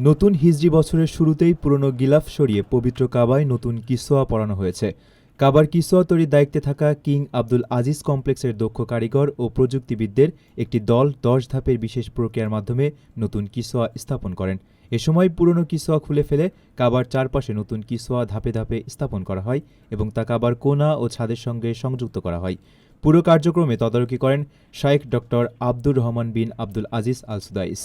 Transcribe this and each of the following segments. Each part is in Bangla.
নতুন হিজরি বছরের শুরুতেই পুরনো গিলাফ সরিয়ে পবিত্র কাবায় নতুন কিসওয়া পরানো হয়েছে। কাবার কিসওয়া তৈরির দায়িত্বে থাকা কিং আব্দুল আজিজ কমপ্লেক্সের দক্ষ কারিগর ও প্রযুক্তিবিদদের একটি দল ১০ ধাপের বিশেষ প্রক্রিয়ার মাধ্যমে নতুন কিসওয়া স্থাপন করেন। এ সময় পুরনো কিসওয়া খুলে ফেলে কাবার চারপাশে নতুন কিসওয়া ধাপে ধাপে স্থাপন করা হয় এবং তা কাবার কোণা ও ছাদের সঙ্গে সংযুক্ত করা হয়। পুরো কার্যক্রমে তদারকি করেন শাইখ ড. আব্দুর রহমান বিন আব্দুল আজিজ আল সুদাইস।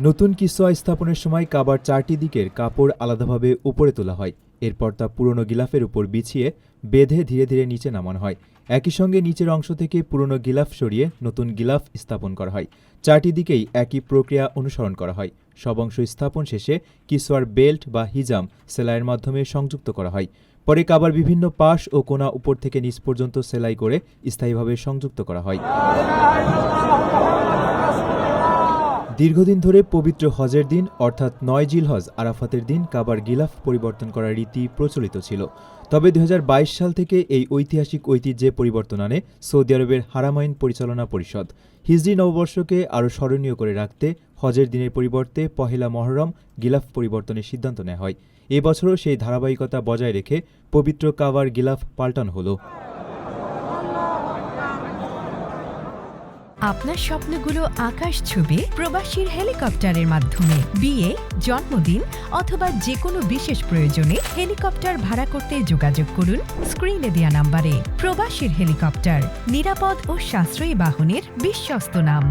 নতুন কিসওয়া স্থাপনের সময় কাবার ৪টি দিকের কাপড় আলাদাভাবে উপরে তোলা হয়। এরপর তা পুরনো গিলাফের উপর বিছিয়ে বেঁধে ধীরে ধীরে নিচে নামানো হয়। একই সঙ্গে নিচের অংশ থেকে পুরনো গিলাফ সরিয়ে নতুন গিলাফ স্থাপন করা হয়। ৪টি দিকেই একই প্রক্রিয়া অনুসরণ করা হয়। সব অংশ স্থাপন শেষে কিসওয়ার বেল্ট বা হিজাম সেলাইয়ের মাধ্যমে সংযুক্ত করা হয়। পরে কাবার বিভিন্ন পাশ ও কোণা উপর থেকে নিচ পর্যন্ত সেলাই করে স্থায়ীভাবে সংযুক্ত করা হয়। দীর্ঘদিন ধরে পবিত্র হজের দিন অর্থাৎ ৯ জিলহজ আরাফাতের দিন কাবার গিলাফ পরিবর্তন করার রীতি প্রচলিত ছিল। তবে ২০২২ সাল থেকে এই ঐতিহাসিক ঐতিহ্যে পরিবর্তন আনে সৌদি আরবের হারামাইন পরিচালনা পরিষদ। হিজরি নববর্ষকে আরও স্মরণীয় করে রাখতে হজের দিনের পরিবর্তে পহেলা মহররম গিলাফ পরিবর্তনের সিদ্ধান্ত নেওয়া হয়। এবছরও সেই ধারাবাহিকতা বজায় রেখে পবিত্র কাবার গিলাফ পাল্টানো হলো। আপনার স্বপ্নগুলো আকাশ ছুবে প্রবাসীর হেলিকপ্টারের মাধ্যমে। বিয়ে, জন্মদিন অথবা যে কোনো বিশেষ প্রয়োজনে হেলিকপ্টার ভাড়া করতে যোগাযোগ করুন স্ক্রিনে দেয়া নাম্বারে। প্রবাসীর হেলিকপ্টার, নিরাপদ ও সাশ্রয়ী বাহনের বিশ্বস্ত নাম।